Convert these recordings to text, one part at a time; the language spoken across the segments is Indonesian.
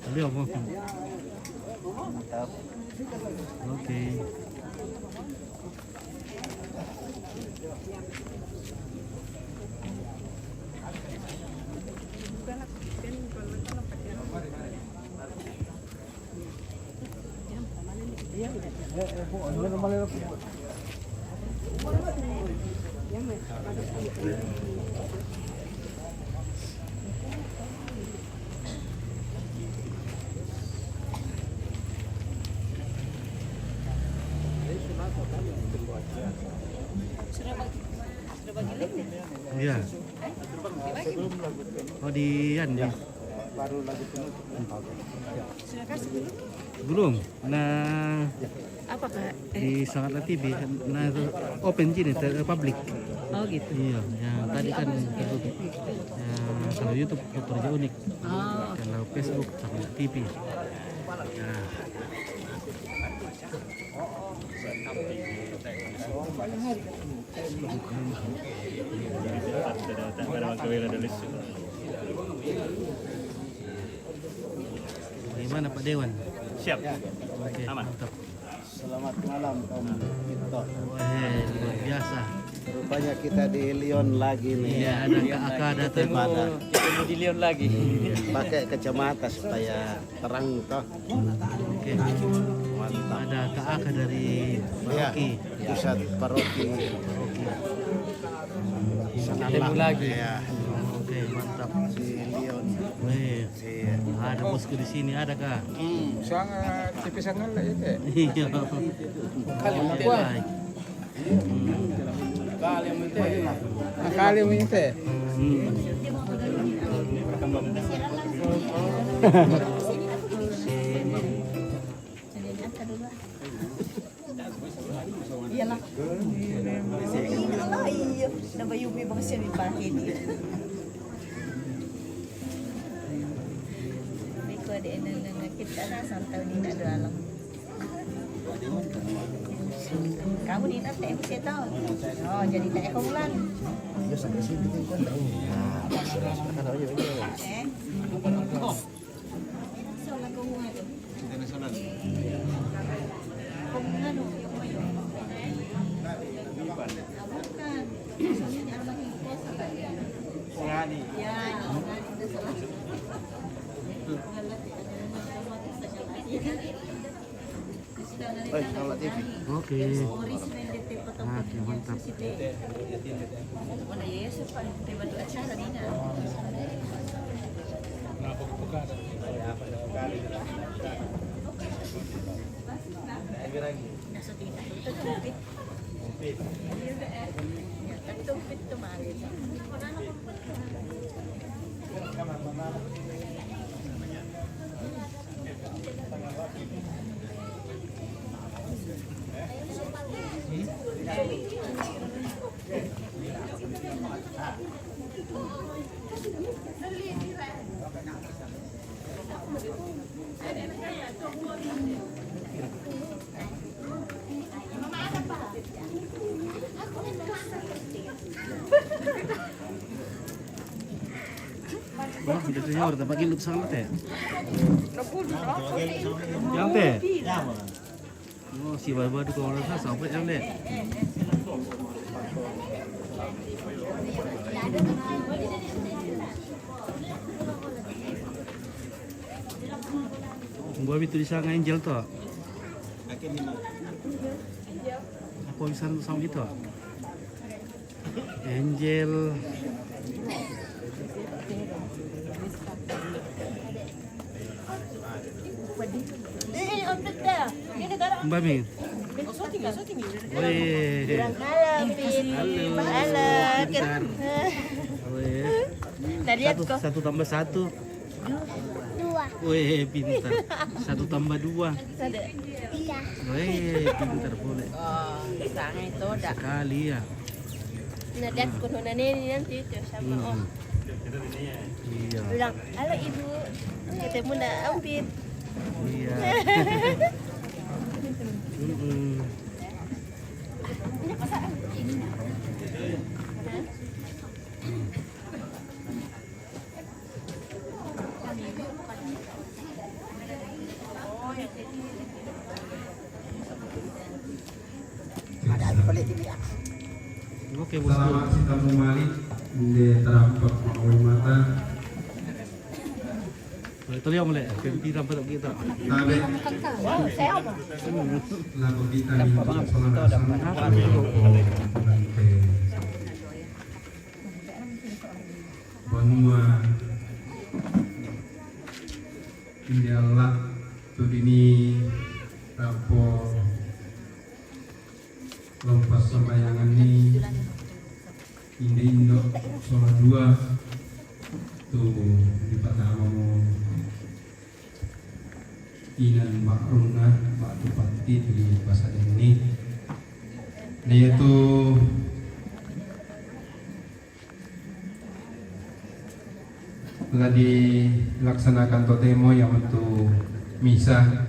Beliau mau. Mantap. Oke. Iya. Oh di ya. Baru lagi penutup. Sudah kasih belum? Belum. Nah, Apakah? di Sangat TV, nah itu open gini, public. Oh gitu. Iya, yang tadi kan tertutup. Ya, kalau YouTube Fotoraja Unik. Oh. Kalau Facebook Sangat TV. Nah. Bagaimana Pak Dewan? Siap. Oke, Aman. mantap. Selamat malam Om Tito. Wah, luar biasa. Rupanya kita di Lyon lagi nih. Iya, ada KAK datang. Ketemu di Lyon lagi. Pakai kacamata supaya terang toh. Oke. Mantap. Ada KAK dari Ya, Paroki. pusat paroki. Ketemu lagi. Ya, Oke, mantap. di Lyon. Wih, Iya. ada bosku di sini, ada Kak? Sangat tipis sangat lah itu. Iya. Kali Baik. Kali minta. Iyalah. Iya. Nabayumi bang siya ni Pahid. Biko ada enang kita na santau ni nak dua alam. Kamu di nanti saya tahu. Oh jadi tak kau bulan. Ya sampai sini kan tahu. Karena ayo. Soalnya kau buat. Internasional. Kau bukan yang mayu. Bukan. Soalnya ni anak itu sampai. Ngani. Ya, ngani dah salah. Kalau TV. Oke. Oke, mantap. Mana ya supaya batu acara ni na. Nasa tingin ako tumpit. Tumpit tumari. Wah, udah senior, tak pakai look sangat ya? Yang teh? Oh, si bawa tu kalau rasa sampai yang deh. Gua itu di sana Angel tu. Apa bisa sama gitu? Angel. Mbak Mi. Wih. Halo. Pintar. Wih. Satu tambah satu. Wih, pintar. Satu tambah dua. Wih, pintar boleh. Oh, sangat itu dah. Sekali ya. Nadiat kuno nani nanti itu sama om. Iya. Bilang, halo ibu, ketemu nak ampit. Iya. Oke bosku. Selamat kita malik di terampok mawai mata. Itu lihat mulai. Kita rampat kita. Tabe lagu kita di Banua Indialah Tudini Rapo Lompas sembayangan ini Indo Sola 2 tuh di Patamamu Inan Mbak Runa Mbak Tupati di pasar ini yaitu telah dilaksanakan totemo yang untuk misa.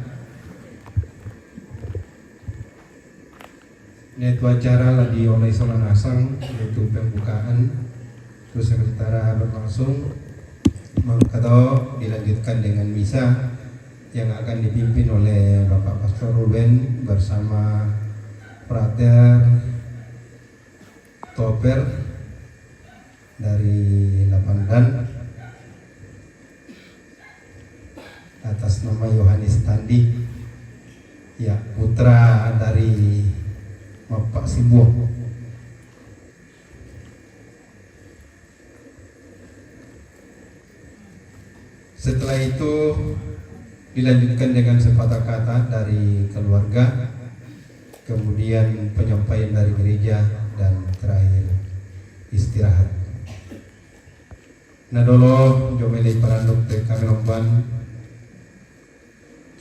Yaitu acara lagi oleh Solan Asang yaitu pembukaan terus sementara berlangsung maka dilanjutkan dengan misa yang akan dipimpin oleh Bapak Pastor Ruben bersama Frater Toper dari Lapandan atas nama Yohanes Tandi ya putra dari Bapak Simbo. Setelah itu dilanjutkan dengan sepatah kata dari keluarga, kemudian penyampaian dari gereja dan terakhir istirahat. Nadolo jomeli paranduk te kami lomban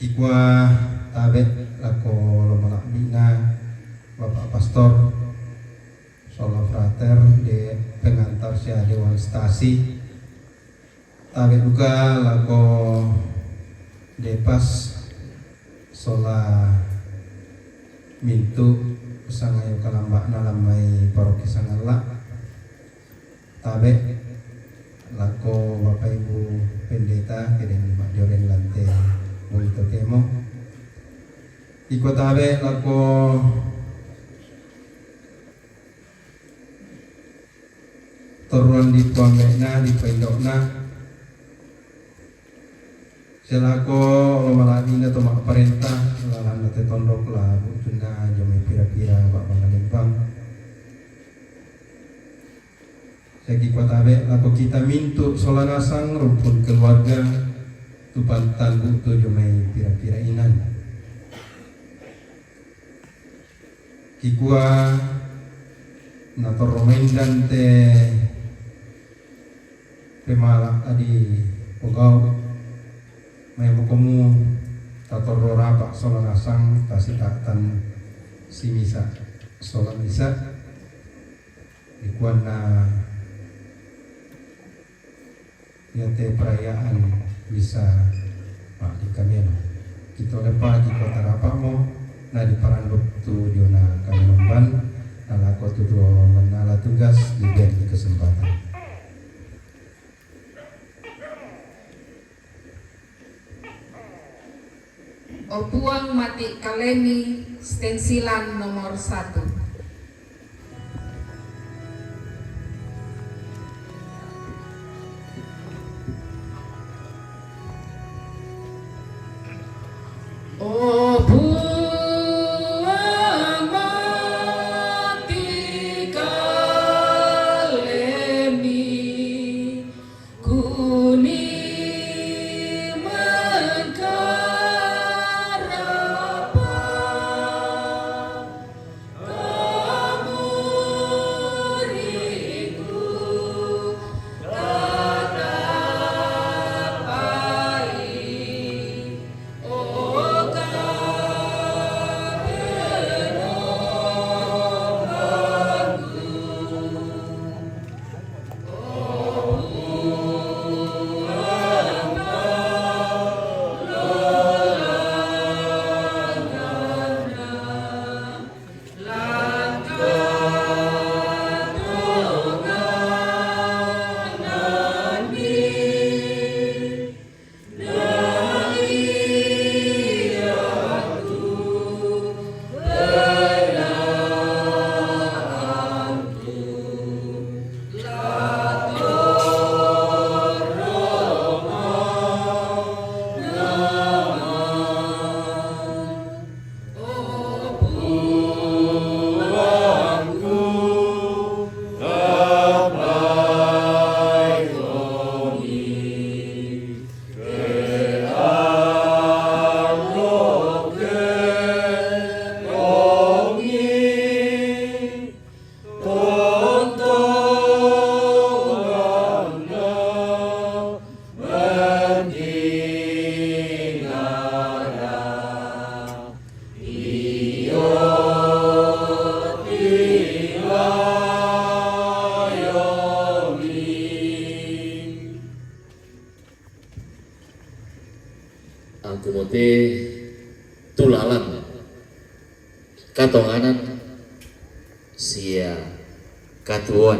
ikwa tabet lako lomalak bina Bapak Pastor Sola Frater de pengantar sia Dewan Stasi tabet juga lako depas Sola mintu sangayo kalambak nalamai paroki sangala tabet lako Bapak Ibu Pendeta kirim Pak Joren Lante Multo Temo iko tabe lako toruan di puangena di pendokna selako lomalabina to mak perintah lalan te tondok lah butuna jami pira-pira Pak Pangalembang segi kotabe lako kita mintu solanasang rumpun keluarga tupantan butu jami pira-pira inan kikua nator romendan te pemalak adi pogau may mukumu tatorora pak solan asang tasikatan si misa solan misa ikuan na yate perayaan bisa pak di kami kita lepa di kota rapamo na di paranduk tu diona kami lomban ala kota tu menala tugas di kesempatan. Obuang Mati Kalemi stensilan nomor 1. Oh katonganan sia katuan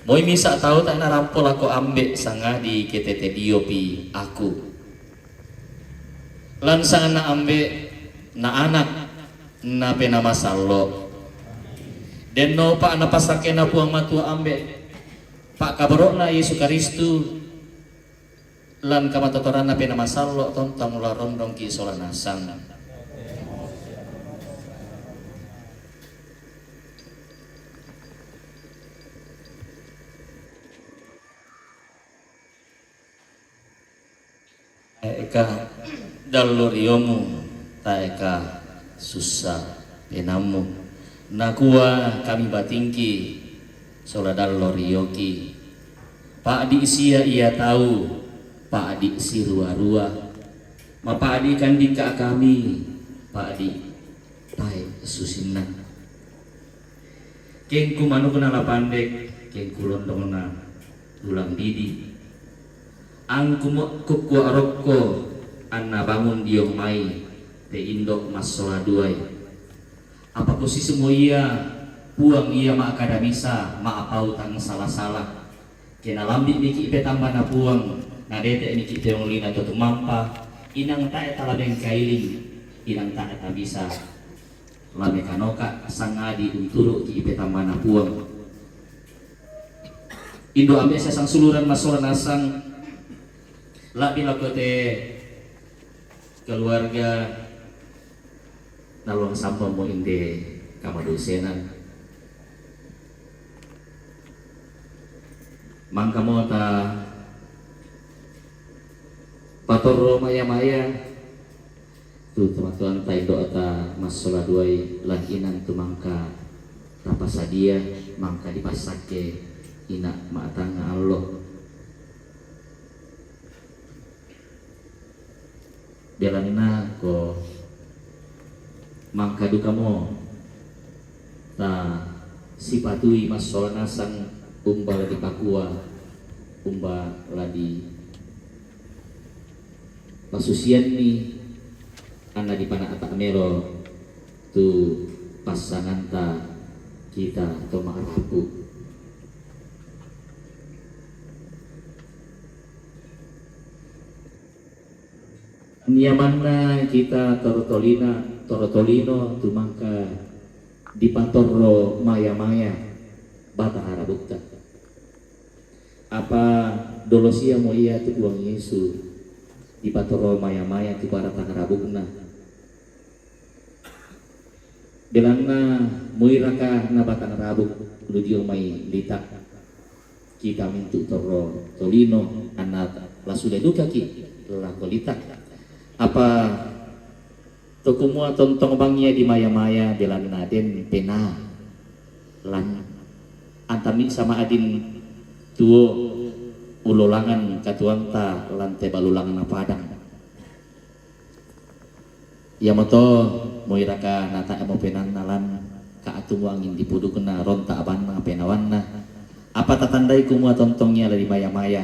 moi misa tahu tak narampol aku ambek sanga di KTT diopi aku lan sanga na ambek na anak na penama sallo den no pak na pasake na puang matua ambek pak kabarok na Yesus Kristu lan kamatotoran na penama sallo ton tamula rondong ki solanasang eka daloriomu taeka susah penamu nakua kami batingki sola dalorioki pak di sia ia tahu pak di si rua-rua ma pak di kandika kami pak di tai susina kengku manu kenala pandek kengku londongna tulang didi angku kuku arokko anna bangun diong mai te indok masola duai apa posisi semua iya puang iya ma akademisa ma apau tang salah-salah kena lambi miki ipe tambah na puang na dete miki teong lina jotu mampa inang ta eta labeng kailing inang ta eta bisa labe kanoka sangadi unturu ki ipe tambah na puang indo ambe sesang suluran masola nasang labi lakote keluarga naluang sampah mo inde kamadosenan mangka mo ta patoro maya-maya tu teman-teman ta indo ata masola duai lakinan tu mangka tapasadia mangka dipasake ina maatanga Allah belanna ko mangka duka mo ta sipatui masola nasang umba ladi pakua umba ladi pasusian ni ana di pana atak mero tu pasangan ta kita to marapu nyamanna kita torotolino tumangka di patorro maya-maya bata harabukta apa dolosia mo iya tu uang Yesu di patorro maya-maya tu para harabukna bilangna muiraka na bata harabuk ludio mai litak kita mintu torro tolino anak lasude duka ki lakolitak apa tokumua tontong bangnya di maya-maya belan naden pena lan antami sama adin tuo ulolangan katuang ta lan tebalulangan padang ya moto moiraka nata emo penan nalan kaatu angin dipudukna ronta abanna penawanna apa tatandai kumua tontongnya la di maya-maya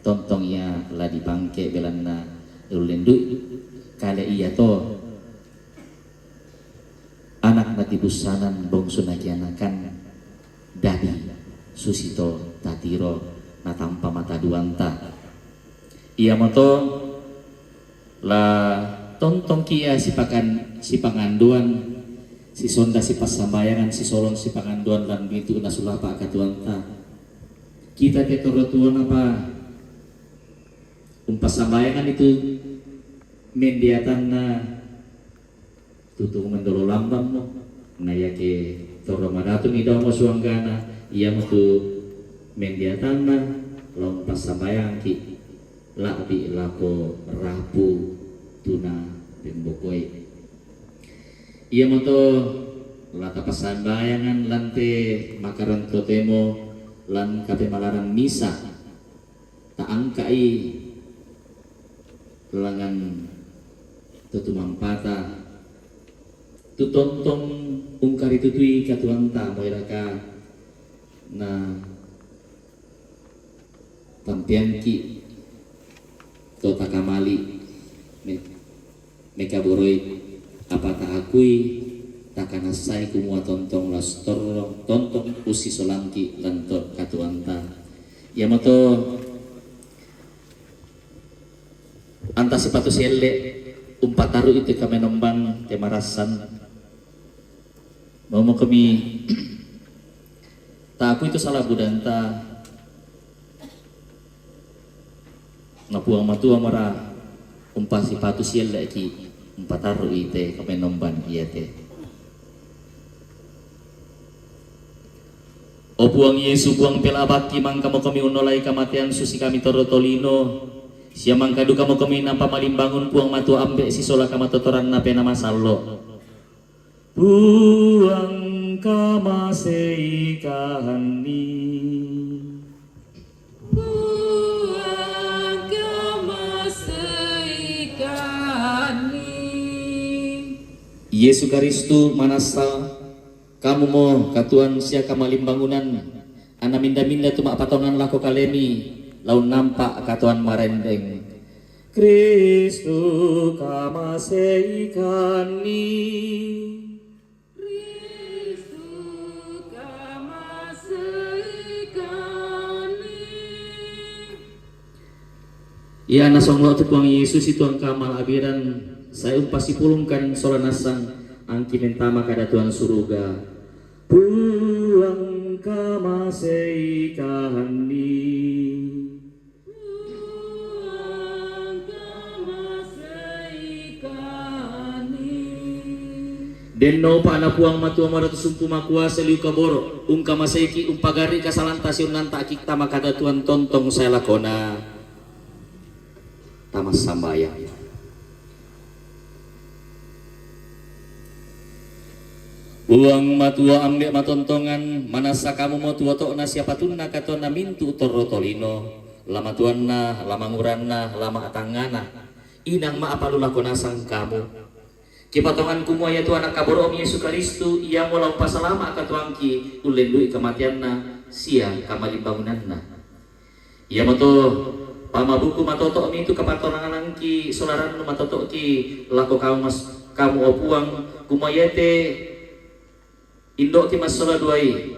tontongnya la di bangke belanna ulendu kala iya to anak natibusanan bongsu nakianakan dadi susito tatiro natampa mata duanta iya moto la tontong kia si panganduan si sonda si pasambayangan si solon si panganduan dan bintu nasulapa katuanta kita ketorotuan apa pasambayangan itu mendiatan na tutung mendolo lambang mo naya ke toro madatu ni daw mo suanggana iya mo tu mendiatan na long pasambayang ki labi lako rapu tuna pembokoy iya mo to lata pasambayangan lante makaran totemo lan kape malarang misa taangkai langan tutumampata tutontong ungkari tutui katuanta moiraka na tampianki to takamali mekaboroi apa tak akui takana sai kumua tontong tontong usi solangki lantor katuanta yamato anta sepatu selle umpataru itu kami nombang temarasan mau kami tak aku itu salah budanta napuang matua mara umpa sepatu selle ki umpataru ite kami nombang iya te o buang Yesu buang pelabaki mang kamu kami unolai kamatian susi kami torotolino siamang kadu kamu kami nampa malimbangun puang matu ambe si sola kama totoran na pena masallo puang kama seikahani Buang kama seikahani Yesu Karistu manasa kamu mo katuan sia kamalimbangunan ana minda-minda tumak patongan lako kalemi laun nampak katuan marendeng Kristu kama seikani Kristu kama seikani ya nasonglo tu puang Yesus itu ang kamal abiran saya umpasi pulungkan solanasang ang kinentama kada Tuhan suruga puang kama seikani Denno pa na puang matua maratu sumpu makua seliu kaboro ungka maseki umpagari kasalanta siun nanta kita makada tuan tontong saya lakona tamas sambaya uang matua ambek matontongan manasa kamu mau tua tok na siapa tunna katona mintu torotolino lama tuanna lama nguranna lama atangana inang ma apa lulakona sang kamu kipatongan kumua ya Tuhan kaboro om Yesus Kristu ia mulau pasalama katuangki ulendui kematianna sia kamalibangunanna ia mato pamabuku matoto om itu kepatongan angki solaran matoto ki lako kamu opuang kumua yete indo ti masola duai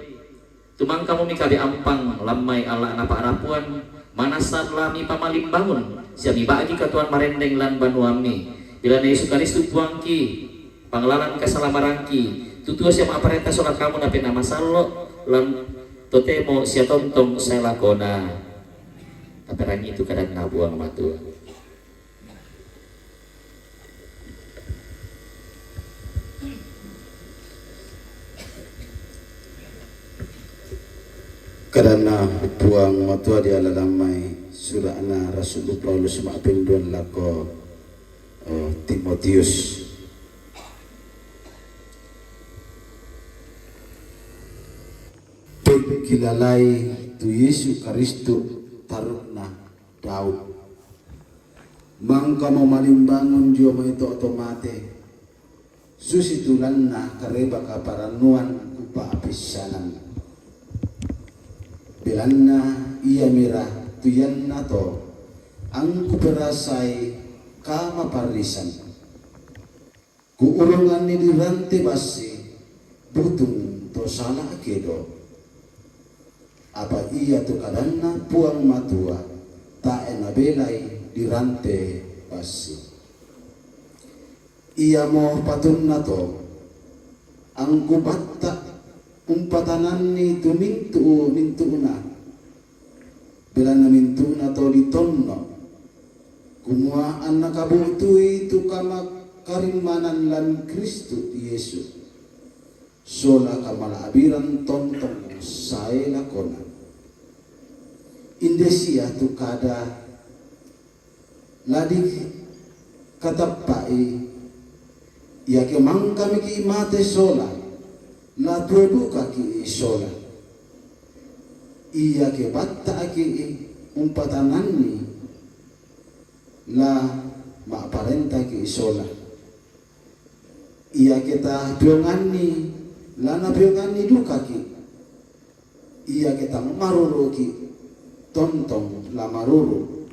tumang kamu mikabi ampang lamai ala napa arapuan manasat lami pamalimbangun siami bagi katuan marendeng lan banuami bila Yesus Kristus puangki panglalan kasalamarangki tutua siapa aparenta solat kamu napi nama sallo lan totemo sia tontong saya lakona tapi rangi itu kadang nabuang matua Karena buang matua di ala damai surah ana Rasulullah Paulus ma'apinduan lako Timotius kilalai tu Yesus Kristus taruna Daud mangka mau malimbangun jio mo ito otomate susitulan na kareba kaparanuan kupa apisanan bilanna iya mira tuyan na to ang kuperasay kama parisan kuurungan ni dirante basi butung to salah kedo apa iya tu kadana puang matua ta enabelai dirante basi iya mo patun na to ang kubatta umpatanan ni tumintu na bila na mintu na to ditonno kumua anak kabutui tu kama karimanan lan Kristus Yesus sola kamala abiran tontong saya lakona indesia tu kada ladi katapai ya kemang kami ki mate sola la tuebuka ki sola iya ke batta ki umpatanani la maaparenta ki isola iya kita biongani lana biongani duka ki iya kita maruru ki tontong la maruru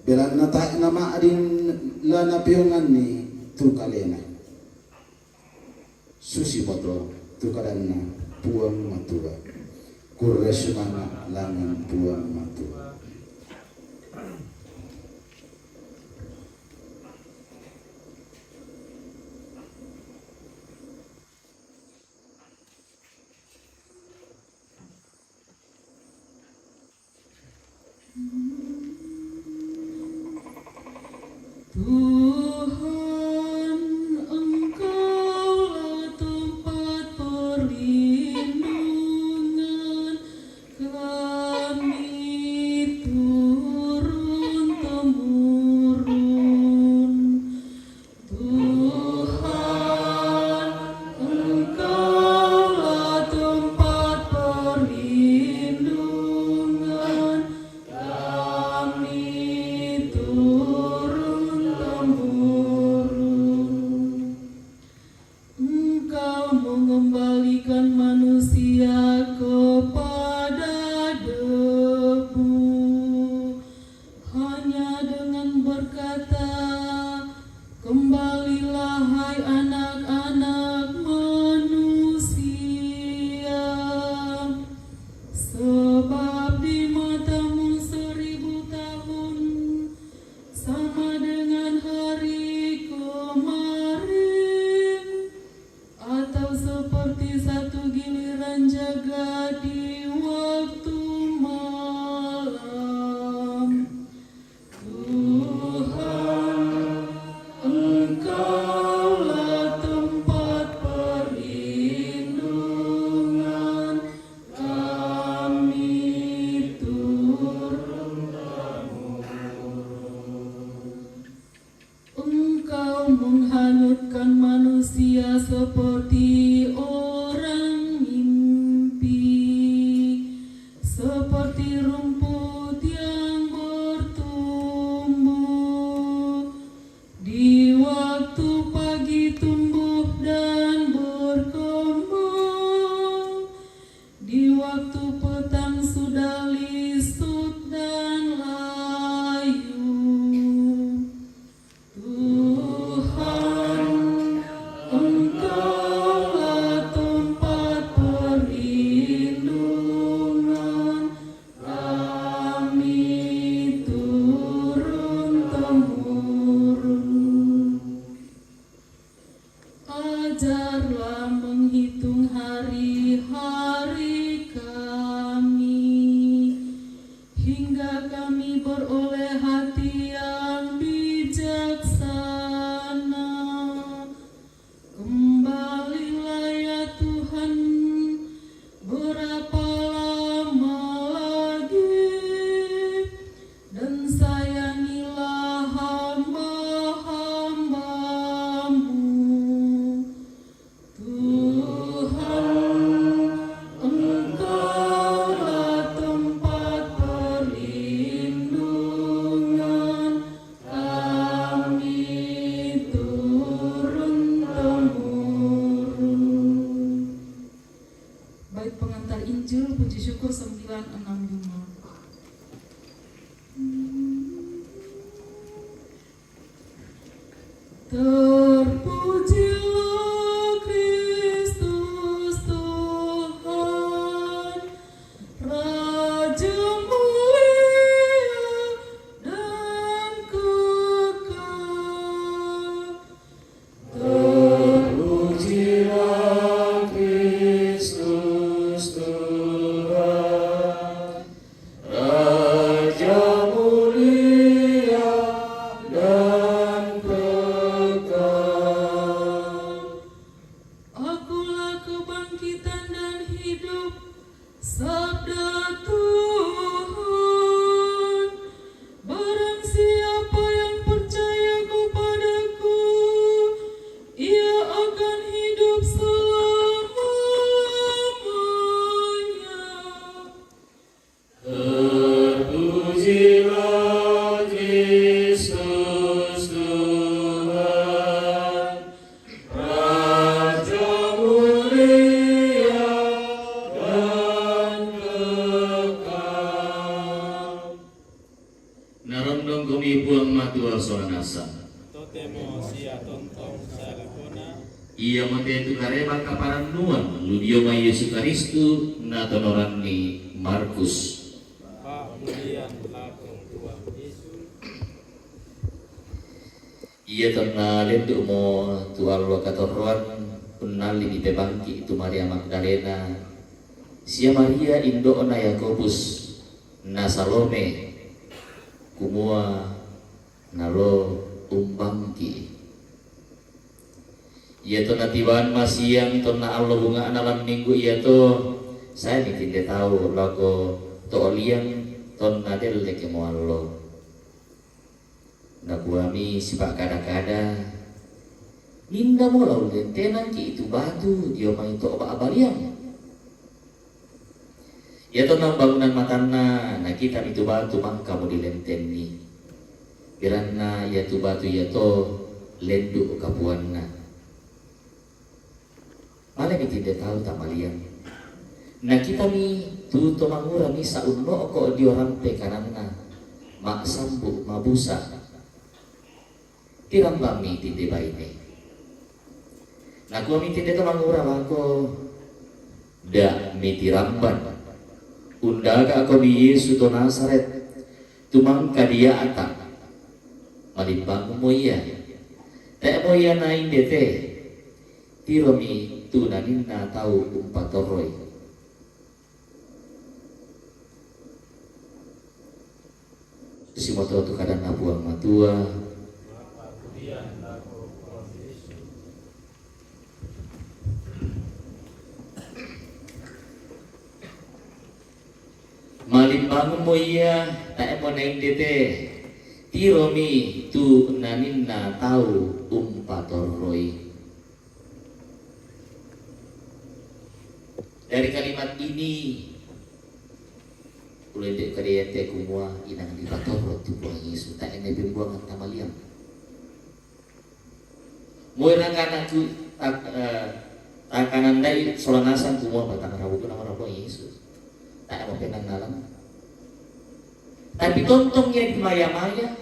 belan nata nama adin lana biongani tu kalena susi moto tukadanna puang matua kurresmana langan puang matua. Tuhan, Engkaulah tempat perlindungan kami turun-temurun. Tuhan, Engkaulah tempat perlindungan kami turun-temurun. Engkau mengembalikan manusia kepada debu hanya dengan berkata, kembalilah hai anak-anak manusia, sebab di matamu 1000 tahun sama dengan hari kemarin, atau seperti satu giliran jaga di waktu malam. Tuhan, Engkaulah tempat perlindungan kami turun-temurun. Engkau menghanyutkan manusia seperti orang mimpi, seperti rumput yang bertumbuh. Di waktu pagi tumbuh dan berkembang, di waktu petang sudah lisut dan layu. Tuhan, Engkaulah tempat perlindungan kami turun-temurun. Ajarlah menghitung hari-hari kami, hingga kami beroleh hati yang bijaksana. Kembalilah ya Tuhan, berapa lama lagi, dan sayangilah hamba-hamba-Mu. Tuhan, Engkaulah tempat perlindungan kami turun-temurun. Bait pengantar Injil Puji Syukur 965. Terpujilah Kristus Tuhan, Raja mulia dan kekal. Terpujilah Kristus Tuhan, Raja mulia dan kekal. Akulah kebangkitan dan hidup, sabda Tuhan. Barang siapa yang percaya kepadaku, ia akan hidup selamanya. Terpujilah Kristus Tuhan, Raja mulia dan kekal. Narondong kami buang matua soanasa. Totemo sia tontong salakona Ia mentetu kareba kaparan nuan ludio ma Yesus Kristu na tonoran ni Markus. Ia tona lendu mo tual wa katorwan punali di bangki itu Maria Magdalena. Sia Maria indo na Yakobus na Salome kumua nalo umbangki. Ia to natiwan masiang to na Allah bunga analam minggu ia to saya tidak tahu lago to oliang to nadel leke mo Allah. Nakuami sipak kada-kada ninda mo lau lentenan ki itu batu dia main to oba abaliang. Ya to nang bangunan matana na kita itu batu mang kamu di lenteni. Biranna ya tu batu ya to lendu kapuanna. Malah kita tidak tahu tak maliang. Nah kita mi tu to mangura mi saunno ko di orang pe kananna. Mak sambu mabusa. Tirambang mi tinde baine. Nah kami tinde to mangura lako da mi tiramban. Undaga ako mi Yesu to Nazaret tumang kadia ata. Malimbang mo iya. Tak mo iya na indete. Tiro mi tu nanin na tau umpatoroy. Si moto tu kadang nabuang matua. Malimbang mo iya tak mo na indete. Tiro mi tu nanin na tau umpatoroy. Dari kalimat ini ulai dek kadayate kumua inang di patoro tu buang Yesus tak ene bimbuangan tamaliam. Moira kana ku takanan dai solanasan kumua batang rabu ku nama buang Yesus. Tak mau penang dalam. Tapi tontongnya di maya-maya,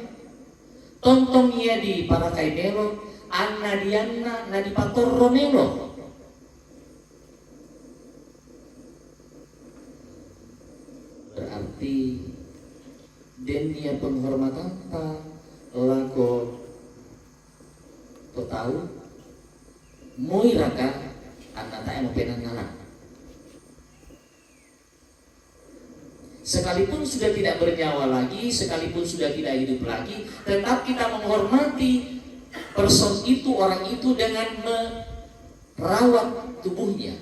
tontongnya di parakai melo, anna dianna na di patoro melo. Berarti denia penghormatan ta lako to tahu moiraka anak tak mau penan nalang. Sekalipun sudah tidak bernyawa lagi, sekalipun sudah tidak hidup lagi, tetap kita menghormati person itu, orang itu dengan merawat tubuhnya.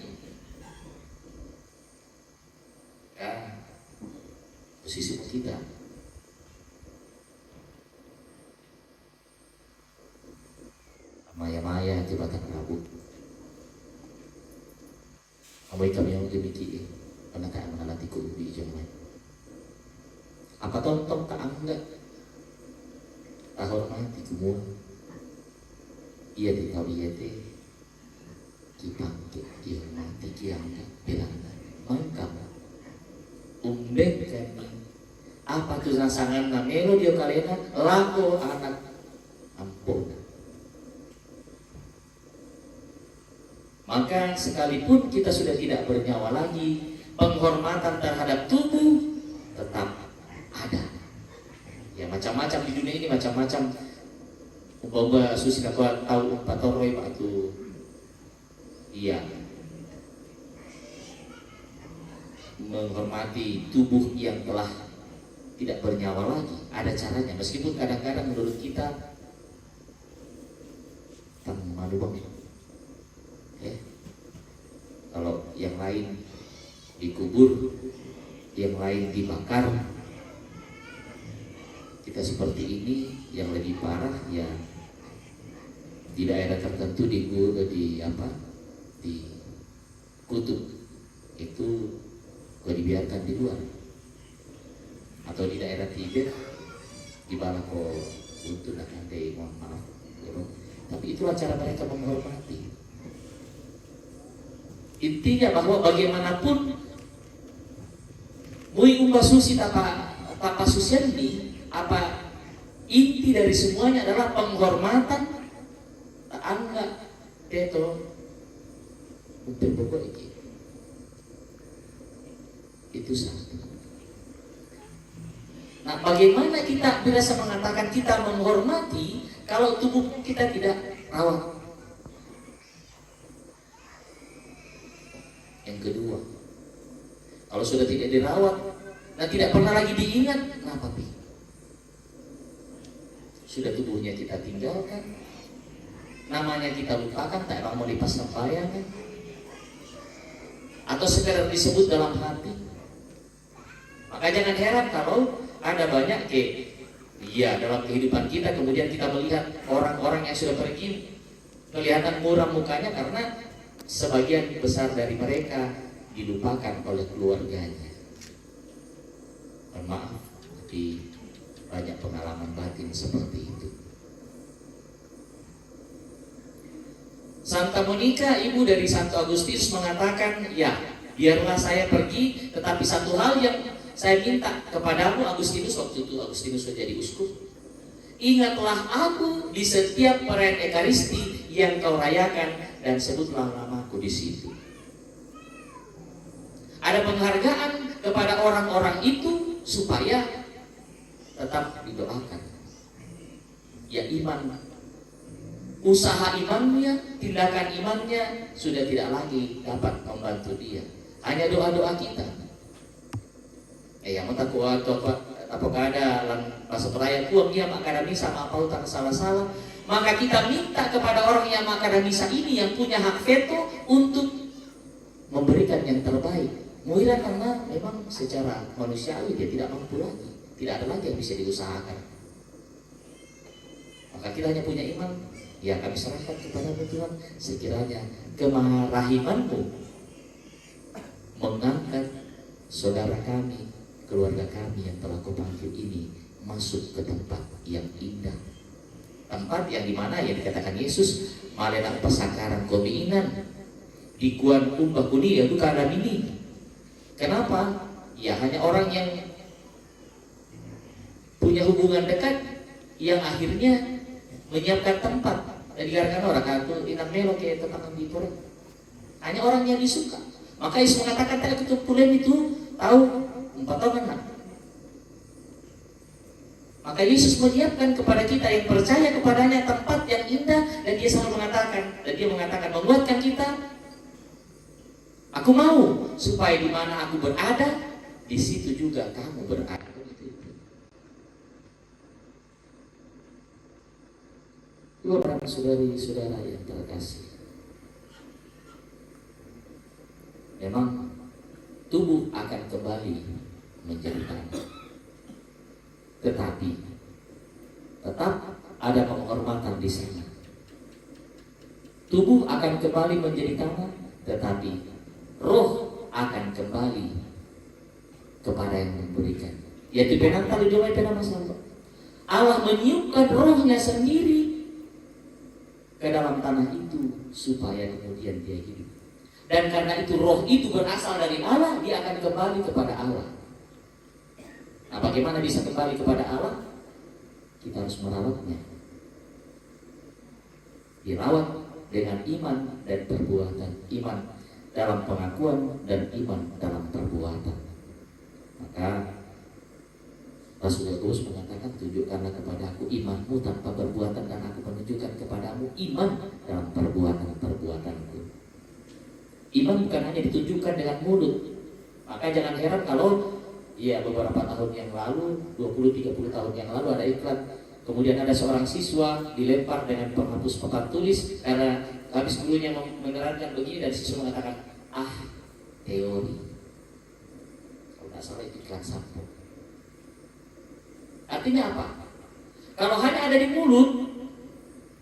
Ya, posisi kita. Maya-maya di batang rambut. Amai kami yang demikian, karena kaya mengalati kubi jangan. Apa tontong tak anggap tak hormati semua. Ia ditahu ia teh kipangke dia mati kiangga bilang mangkam umbek kami apa tu sangan namelo dia kalena lako anak ampun. Maka sekalipun kita sudah tidak bernyawa lagi, penghormatan terhadap tubuh tetap ada. Ya macam-macam di dunia ini macam-macam. Umpama susi aku tahu patoroy waktu iya menghormati tubuh yang telah tidak bernyawa lagi. Ada caranya meskipun kadang-kadang menurut kita malu banget. Kalau yang lain dikubur, yang lain dibakar, kita seperti ini yang lebih parah ya di daerah tertentu di kutub itu kok dibiarkan di luar atau di daerah Tibet di balako untuk nanti mohon maaf ya, tapi itulah cara mereka menghormati. Intinya bahwa bagaimanapun mui umbah susi apa susendi apa inti dari semuanya adalah penghormatan tak anggap Teto untuk pokok itu satu. Nah, bagaimana kita bisa mengatakan kita menghormati kalau tubuh kita tidak rawat? Yang kedua, kalau sudah tidak dirawat dan tidak pernah lagi diingat, kenapa Pi? Sudah tubuhnya kita tinggalkan, namanya kita lupakan, tak mau dipasang bayangan, atau sekedar disebut dalam hati. Maka jangan heran kalau ada banyak dalam kehidupan kita kemudian kita melihat orang-orang yang sudah pergi kelihatan muram mukanya karena sebagian besar dari mereka dilupakan oleh keluarganya. Mohon maaf, tapi banyak pengalaman batin seperti itu. Santa Monica, ibu dari Santo Agustinus, mengatakan, ya, biarlah saya pergi, tetapi satu hal yang saya minta kepadamu, Agustinus, waktu itu Agustinus menjadi uskup, ingatlah aku di setiap perayaan Ekaristi yang kau rayakan dan sebutlah namaku di situ. Ada penghargaan kepada orang-orang itu supaya tetap didoakan. Ya, iman, usaha imannya, tindakan imannya sudah tidak lagi dapat membantu dia. Hanya doa-doa kita. Yang matakuat apakah ada bahasa perayaan uang dia makada misa apa utang salah-salah, maka kita minta kepada orang yang makada misa ini yang punya hak veto untuk memberikan yang terbaik. Muira karena memang secara manusiawi dia tidak mampu lagi, tidak ada lagi yang bisa diusahakan. Maka kita hanya punya iman, ya kami serahkan kepada Tuhan, sekiranya kemaharahimanmu mengangkat saudara kami, keluarga kami yang telah kau panggil ini masuk ke tempat yang indah, tempat yang dimana yang dikatakan Yesus malenang pasakaran komiinan di kuan umbah kuni yaitu karena ini. Kenapa? Ya hanya orang yang punya hubungan dekat yang akhirnya menyiapkan tempat dan dikatakan orang aku inang melo kayak tetangga di Korea. Hanya orang yang disuka. Maka Yesus mengatakan tadi ketuk pulen itu tahu 4 tahun kan? Maka Yesus menyiapkan kepada kita yang percaya kepadanya tempat yang indah, dan dia selalu mengatakan, menguatkan kita. Aku mau supaya di mana aku berada, di situ juga kamu berada. Para saudari-saudara yang terkasih, memang tubuh akan kembali menjadi tanah, tetapi tetap ada penghormatan di sana. Tubuh akan kembali menjadi tanah, tetapi roh akan kembali kepada yang memberikan. Yaitu penangkal jomai penama sama. Allah meniupkan rohnya sendiri ke dalam tanah itu supaya kemudian dia hidup. Dan karena itu roh itu berasal dari Allah, dia akan kembali kepada Allah. Nah, bagaimana bisa kembali kepada Allah? Kita harus merawatnya. Dirawat dengan iman dan perbuatan. Iman dalam pengakuan dan iman dalam perbuatan. Maka Rasul Yakobus mengatakan, tunjukkanlah kepadaku imanmu tanpa perbuatan dan aku menunjukkan kepadamu iman dalam perbuatan-perbuatanku. Iman bukan hanya ditunjukkan dengan mulut. Maka jangan heran kalau beberapa tahun yang lalu, 20-30 tahun yang lalu ada iklan, kemudian ada seorang siswa dilempar dengan penghapus papan tulis karena habis gurunya menerangkan begini, dan siswa mengatakan, teori. Kalau tidak salah itu iklan sampo. Artinya apa? Kalau hanya ada di mulut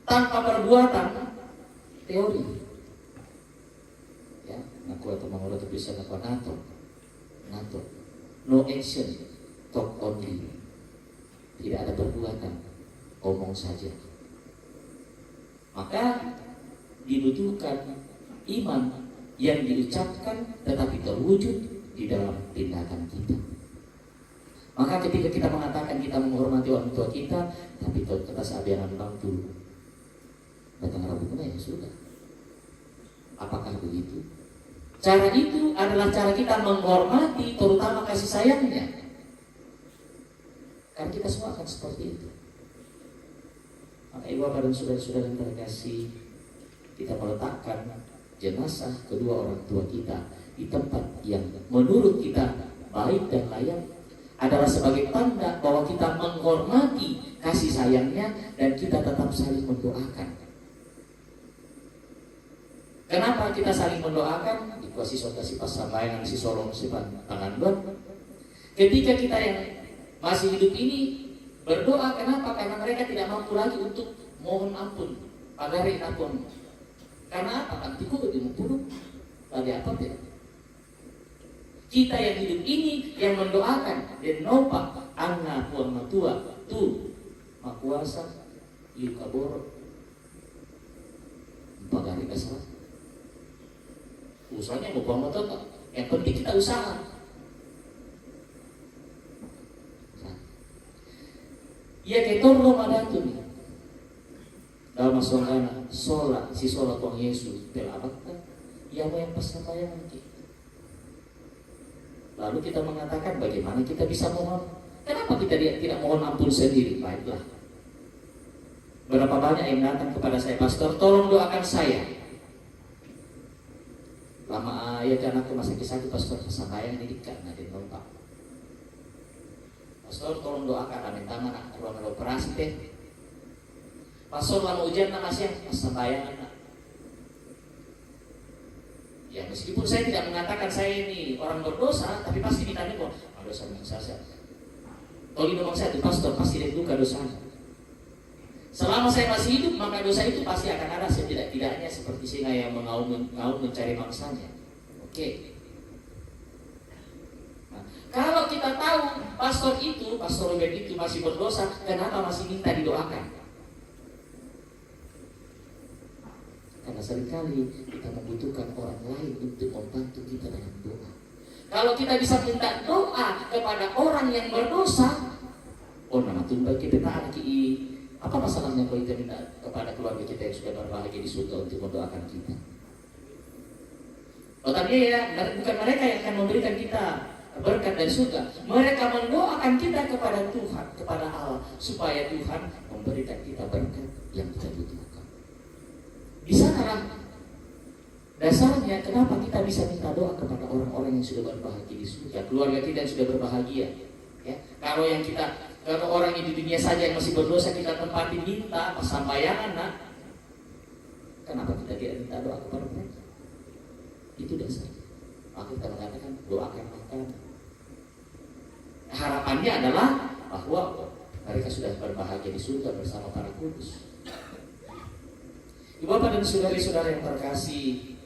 tanpa perbuatan, teori. Ya, aku atau mengolah itu bisa apa NATO. No action, talk only. Tidak ada perbuatan, omong saja. Maka dibutuhkan iman yang diucapkan tetapi terwujud di dalam tindakan kita. Maka ketika kita mengatakan kita menghormati orang tua kita, tapi kita sabianan bantu datang Rabu kena ya sudah. Apakah begitu? Cara itu adalah cara kita menghormati terutama kasih sayangnya. Kan kita semua akan seperti itu. Maka ibu bapak dan saudara-saudara yang terkasih, kita meletakkan jenazah kedua orang tua kita di tempat yang menurut kita baik dan layak adalah sebagai tanda bahwa kita menghormati kasih sayangnya dan kita tetap saling mendoakan. Kenapa kita saling mendoakan? Di kuasi si pasambayangan si solong si tangan buat. Ketika kita yang masih hidup ini berdoa, kenapa? Karena mereka tidak mampu lagi untuk mohon ampun, pagari ampun. Karena apa? Antiku lebih mempuruk. Lagi apa tidak? Kita yang hidup ini yang mendoakan dan nopak anna puan matua tu makuasa yukaboro pagari kasar. Usahanya mau buang motor, yang penting kita usaha. Ya ketorlo madatun dalam masongana sola si sola Tuhan Yesus telabakta ya yang pasabayangan kita. Lalu kita mengatakan bagaimana kita bisa mohon? Kenapa kita tidak mohon ampun sendiri? Baiklah. Berapa banyak yang datang kepada saya, pastor, tolong doakan saya. Lama ya karena aku masih sakit, pastor, kesabayan ini karena dia nompak. Pastor, tolong doakan amin tangan aku ruangan operasi teh. Pastor, lama ujian nama siang, kesabayan anak. Ya meskipun saya tidak mengatakan saya ini orang berdosa, tapi pasti ditanya kok, dosa saya. Kalau ngomong saya itu pastor, pasti dia duka dosanya. Selama saya masih hidup, maka dosa itu pasti akan ada setidak-tidaknya seperti singa yang mengaum mencari mangsanya. Oke. Nah, kalau kita tahu pastor Ruben itu masih berdosa, kenapa masih minta didoakan? Karena seringkali kita membutuhkan orang lain untuk membantu kita dengan doa. Kalau kita bisa minta doa kepada orang yang berdosa, oh nama tumbal kita ki apa masalahnya kalau kita minta kepada keluarga kita yang sudah berbahagia di surga untuk mendoakan kita? Oh tadi ya, bukan mereka yang akan memberikan kita berkat dari surga. Mereka mendoakan kita kepada Tuhan, kepada Allah, supaya Tuhan memberikan kita berkat yang kita butuhkan. Di sanalah dasarnya kenapa kita bisa minta doa kepada orang-orang yang sudah berbahagia di surga, keluarga kita yang sudah berbahagia. Ya, kalau orang yang di dunia saja yang masih berdosa kita tempati minta pasambayangan, nak. Kenapa kita tidak minta doa kepada mereka? Itu dasar. Maka kita mengatakan doakan mereka. Harapannya adalah bahwa mereka sudah berbahagia di surga bersama para kudus. Ibu bapak dan saudari-saudara yang terkasih,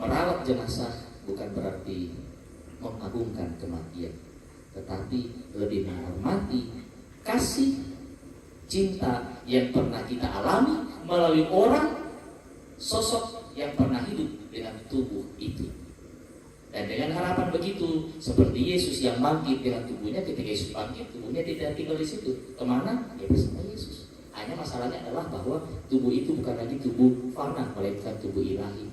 merawat jenazah bukan berarti mengagungkan kematian, tetapi lebih menghormati kasih cinta yang pernah kita alami melalui orang sosok yang pernah hidup dengan tubuh itu. Dan dengan harapan begitu, seperti Yesus yang bangkit dengan tubuhnya, ketika Yesus bangkit, tubuhnya tidak tinggal di situ. Kemana? Ya bersama Yesus. Hanya masalahnya adalah bahwa tubuh itu bukan lagi tubuh fana, melainkan tubuh ilahi.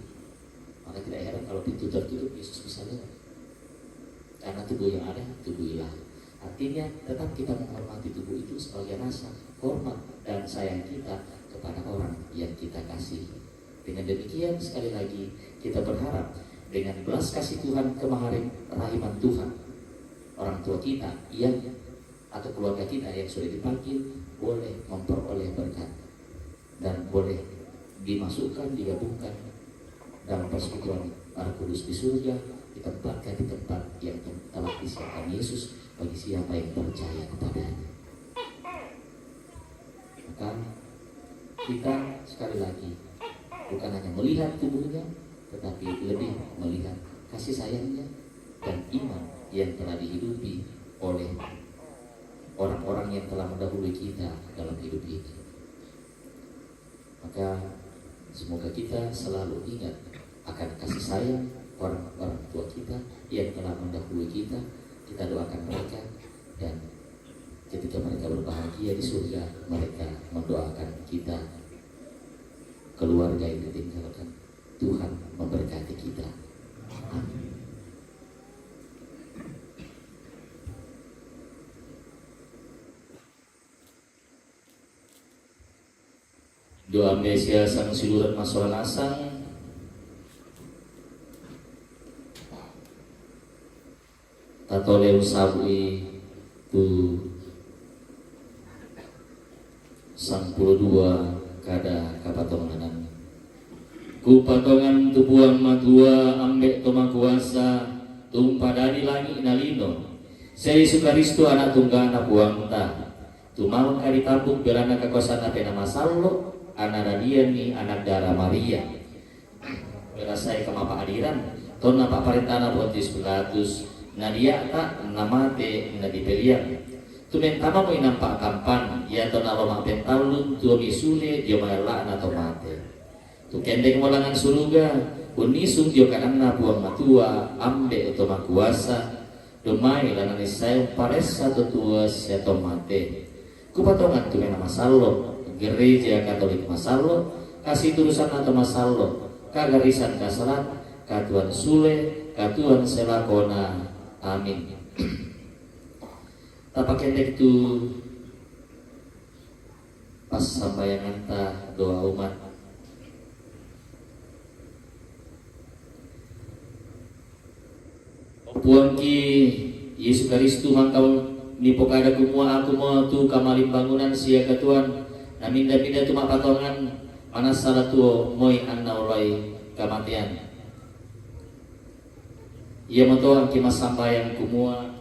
Maka tidak heran kalau pintu tertutup, Yesus bisa lewat. Karena tubuh yang ada, tubuh ilahi. Artinya tetap kita menghormati tubuh itu sebagai rasa hormat dan sayang kita kepada orang yang kita kasih. Dengan demikian sekali lagi kita berharap dengan belas kasih Tuhan, kemaharan rahiman Tuhan, orang tua kita yang atau keluarga kita yang sudah dipanggil boleh memperoleh berkat dan boleh dimasukkan, digabungkan dalam persekutuan para kudus di surga, ditempatkan di tempat yang telah disediakan Yesus bagi siapa yang percaya kepadanya. Maka kita sekali lagi bukan hanya melihat tubuhnya, tetapi lebih melihat kasih sayangnya dan iman yang telah dihidupi oleh orang-orang yang telah mendahului kita dalam hidup ini. Maka semoga kita selalu ingat akan kasih sayang orang-orang tua kita yang telah mendahului kita. Kita doakan mereka, dan ketika mereka berbahagia di surga, mereka mendoakan kita keluarga yang ditinggalkan. Tuhan memberkati kita. Amin. Doa Mesia sang siluran masalah asang tatoleu sabui tu sang puluh dua kada kapatonganan ku patongan tubuhan matua ambek toma kuasa tumpah dari langit nalino seri sukaristu anak tunggal anak buangta tumawang kari tabuk berana kekuasaan apa nama sallo anak radiani anak darah Maria berasai kemapa adiran ton napa parentana Pontius Pilatus nadia tak namate nadipelian tumen tama mo inampak kampan ya ton aroma pentalun tu misule dia malala na tomate tu kendeng molangan suruga unisung dia kanana buang matua ambe to makuasa domai lanane saya paresa tutua sia tomate kupatongan tu nama sallo gereja Katolik Masalo kasih turusan atau Masalo kagarisan kasaran katuan sule katuan selakona amin. Tapak kendek tu pas sambayangan ta doa umat puang ki Yesus Kristus mangkau nipo kada kumua aku mau tu kamalim bangunan sia katuan naminda-minda tu patongan panas salah tuo moy anna olay kamatian ia motoan kimas sambayan kumua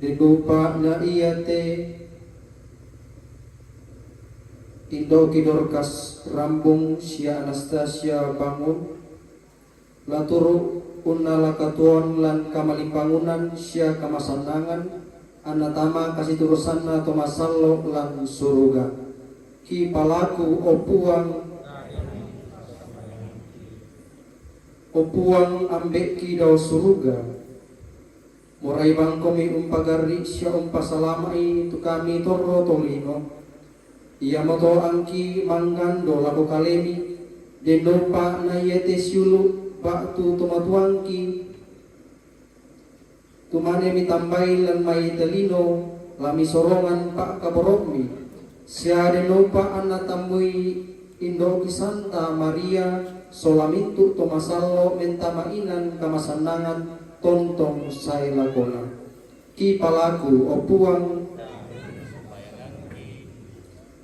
Dilupa na iyate Indo Kidorkas Rambung Sia Anastasia Bangun Laturu Unala katuan lan kamalimbangunan sia kamasanangan anatama kasih turusan na tomasallo lan suruga ki palaku opuang ambek ki daw suruga murai bang komi umpagari sia umpasalamai tu kami torro tolino ia moto angki manggando lako kalemi denopa na yete siulu waktu tumatuangki tumane mitambai lan mai telino lami sorongan pak kaboromi siade nopa anak tambui Indo Santa Maria solamitu tomasallo mentamainan kamasanangan tontong sai lagona ki palaku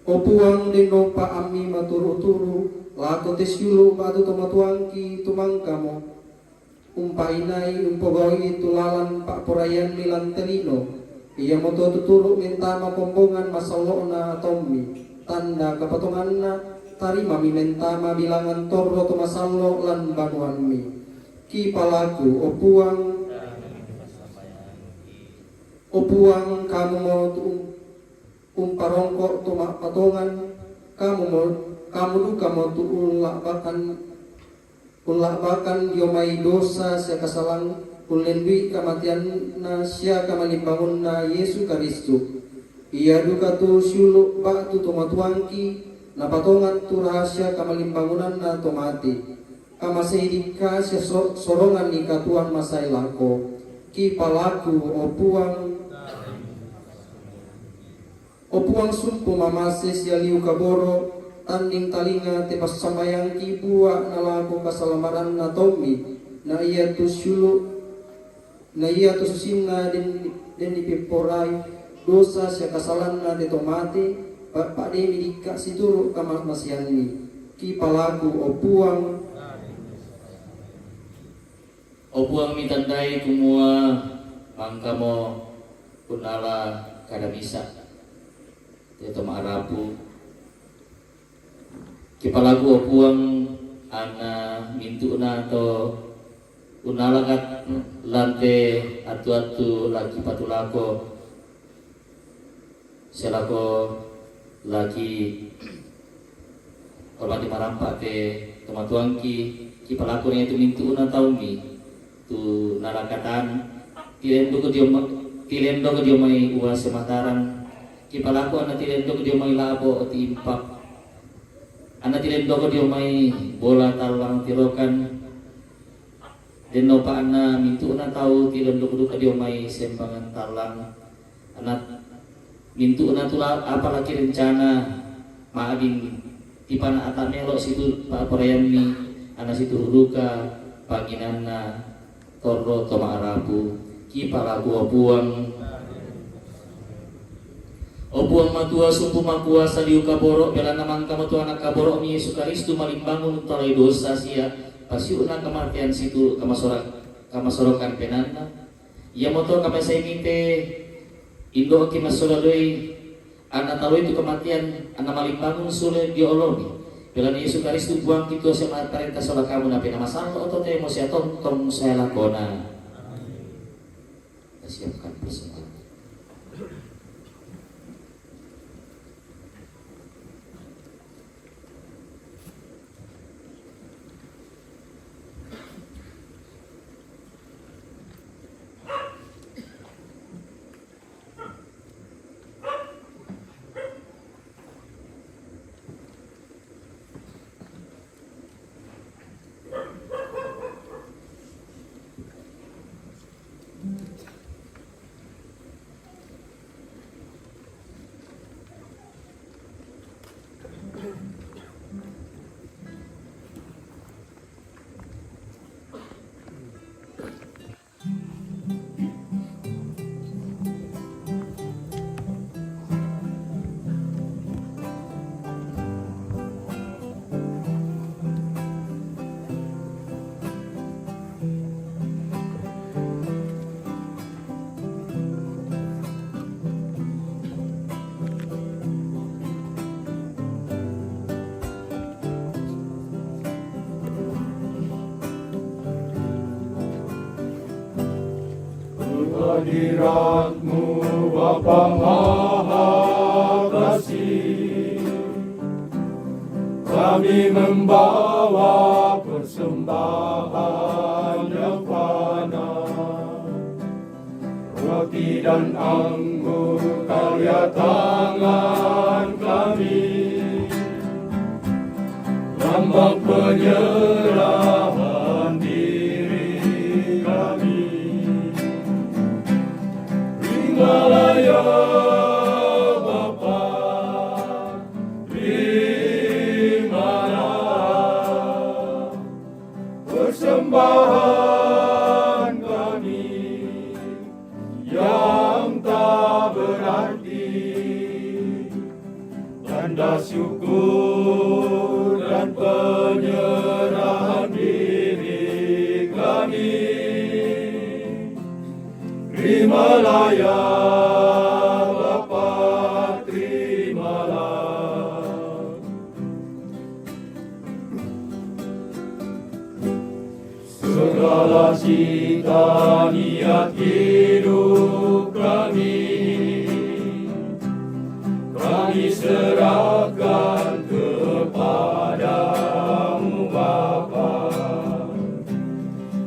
opuang denopa ami maturu-turu lako tesyulu batu tomatuangki tumangkamo umpainai umpogoi tulalan pak porayan milan telino ia moto tuturu mentama pombongan masalona tommi tanda kapatonganna tarima mi mentama bilangan torro tomasallo lan banuanmi ki palaku opuang kamu mau umparongko tumak patongan kamu tu ulak bakan diomai dosa sia kasalang ulendui kamatian na sia kamalimbangun na Yesus Kristus ia duka tu syuluk bak tu tomatuangki na patongan tu rahasia kamalimbangunan na tomati kamasehidika sia sorongan ni katuan masai lako ki palaku opuang sumpu mamase sia liu kaboro tanding talinga tepas sambayang kibua nalaku kasalamaran na tomi na iya tu susinna den dipiporai dosa sia kasalan na detomati pak de midika situru kamar masianni ki palaku opuang mitandai kumua mangkamo kunala kada bisa teto maarapu kipalagu opuang ana mintuna atau unalagat lante atu-atu lagi patulako selako lagi korban dimarampak ke tematuangki kipalaku nya itu mintuna taumi tu nalakatan kiren buku tilendo ke dia may uwa sa Mataran. Kipalaku anak tilendo ke dia may labo o tiimpak. Anak tilendo ke dia may bola talang tirokan. Deno pa ana mintu na tao tilendo ke dia may sembangan talang. Anak mintu na tula apalagi rencana maaging tipana atamelo situ pa parayami ana situ luka paginana torro toma arabu kipalaku opuang matua sumpu makuasa liu kaboro bela namang kamatu anak kaboro ni Yesus Kristus malimbangun talai dosa sia pasiuna kematian situ kamasorokan penanda ia moto kama saya minte indo kimasolaloi anak tahu itu kematian anak malimbangun sule di oloni bela Yesus Kristus buang kita sama perintah soal kamu napi nama salah atau teh mau saya tong saya lakona siapkan persembahan. Hadirat-Mu Bapa Maha Kasih, kami membawa persembahan yang fana, roti dan anggur karya tangan kami, lambang penyerahan diri kami. Terimalah Bapa, terimalah persembahan kami yang tak berarti, tanda syukur dan penyerahan diri kami. Terimalah ya Bapa, terimalah. Segala cita niat hidup kami serahkan kepadamu Bapa.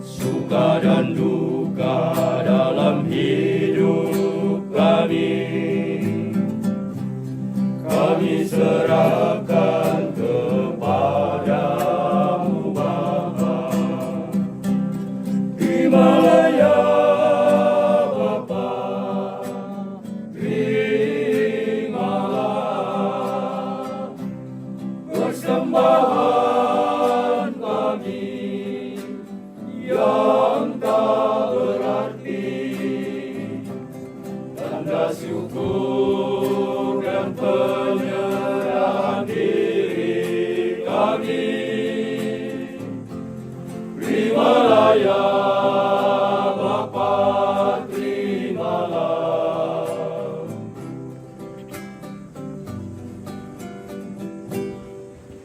Suka dan duka dalam hidup kami serahkan kepadamu Bapa. Terimalah ya Bapa, terimalah persembahan kami yang tak berarti, tanda syukur dan penyerahan diri kami. Terimalah ya Bapa, terimalah.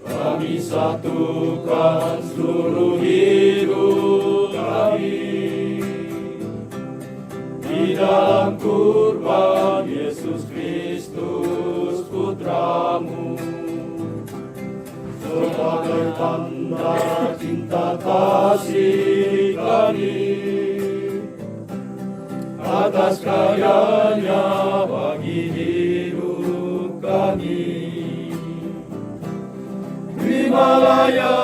Kami satukan seluruh hidup kami di dalam kurban Yesus Kristus Putra-Mu, sebagai tanda cinta kasih kami atas atas karyanya bagi hidup kami. Terimalah ya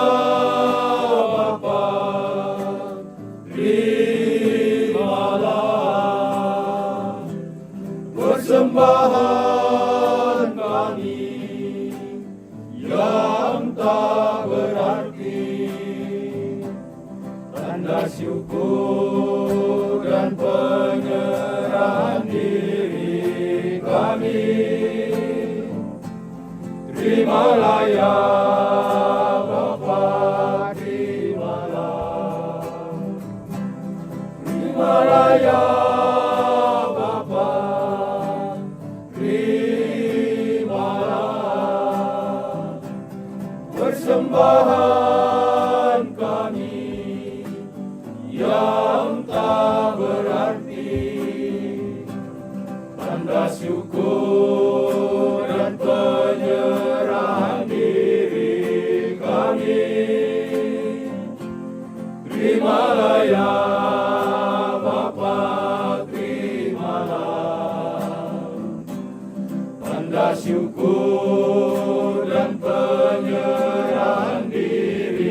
Bapa, terimalah persembahan kami yang tak berarti, tanda syukur dan penyerahan diri kami. Terimalah ya Bapa, terimalah. Terimalah ya Bapa, terimalah persembahan kami yang tak berarti, tanda syukur dan penyerahan diri kami. Terimalah ya Bapa, terimalah tanda syukur dan penyerahan diri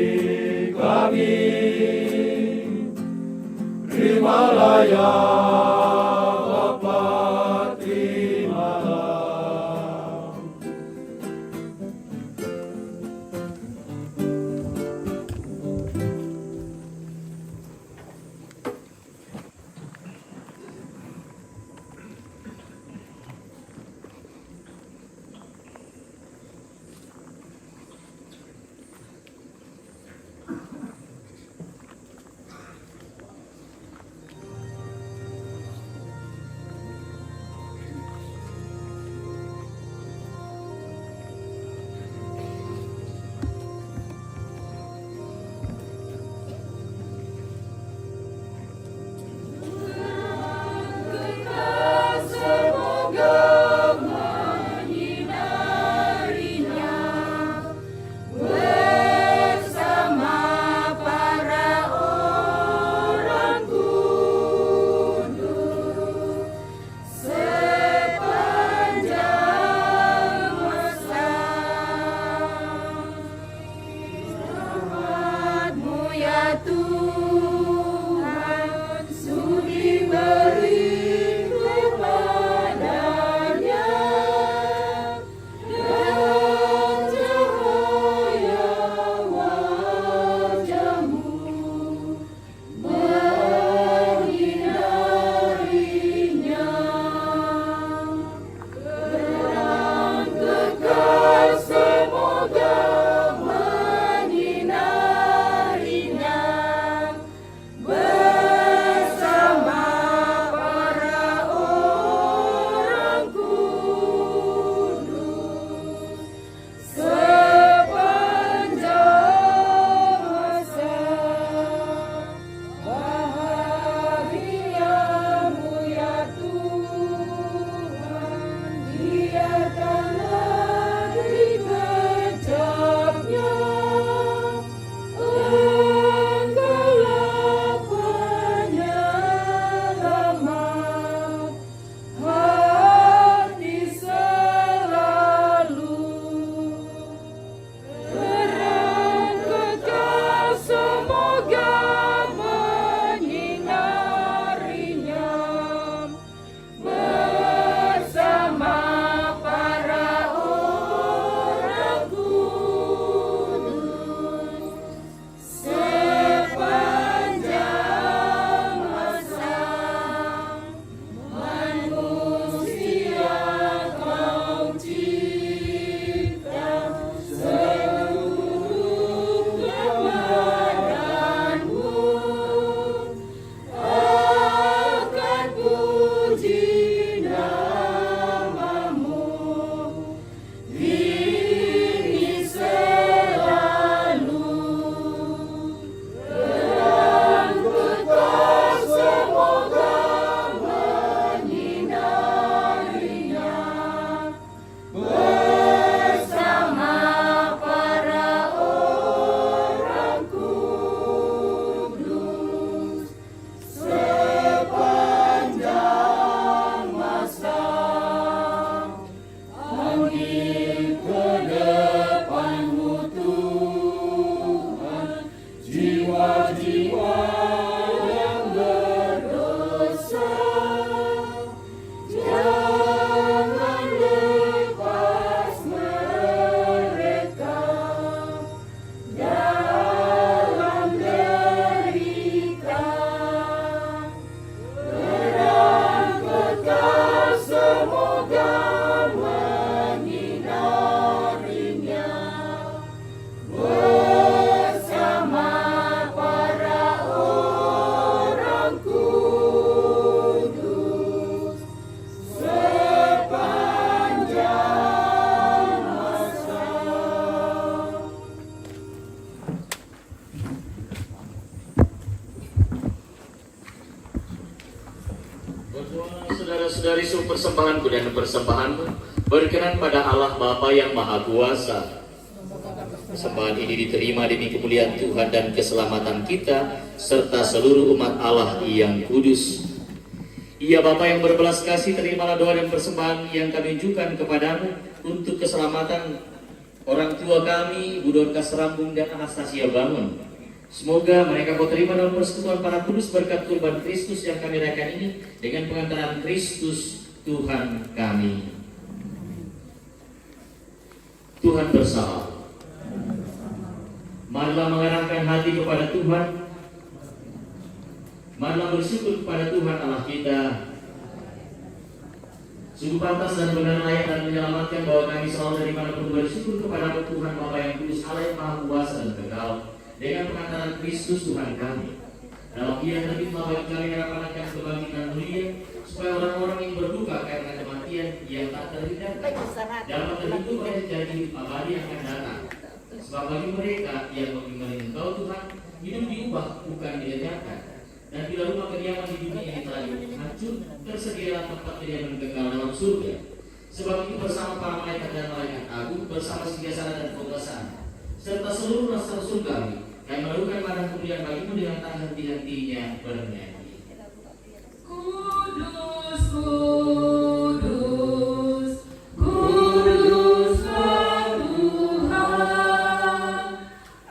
persembahanku dan persembahanmu berkenan pada Allah Bapa yang Maha Kuasa. Persembahan ini diterima demi kemuliaan Tuhan dan keselamatan kita serta seluruh umat Allah yang kudus. Ya Bapa yang berbelas kasih, terimalah doa dan persembahan yang kami ajukan kepadamu untuk keselamatan orang tua kami, Bu Dorcas Rambung dan Anastasia Bangun. Semoga mereka kau terima dalam persekutuan para kudus berkat kurban Kristus yang kami rayakan ini dengan pengantaran Kristus Tuhan kami. Tuhan bersama. Marilah mengarahkan hati kepada Tuhan. Marilah bersyukur kepada Tuhan Allah kita. Sungguh pantas dan benar layak dan menyelamatkan bahwa kami selalu dari manapun bersyukur kepada Tuhan Bapa yang kudus, Allah yang Maha Kuasa dan kekal, dengan pengantaran Kristus Tuhan kami. Dalam Dia terbit bagi kami harapan akan kebangkitan mulia, supaya orang-orang yang berduka karena kematian yang tak terhindarkan dapat terhidup dan jadi hidup abadi yang akan datang. Sebab bagi mereka yang mengimani Engkau Tuhan, hidup diubah bukan dilenyapkan. Dan bila rumah kediaman di dunia ini telah hancur, tersedialah tempat kediaman kekal dalam surga. Sebab itu bersama para malaikat dan malaikat agung, bersama singgasana dan penguasaan, serta seluruh rasul kami, yang melakukan padang kemuliaan bagimu dengan tak henti-hentinya bernyanyi. Kudus, kudus, kuduslah Tuhan,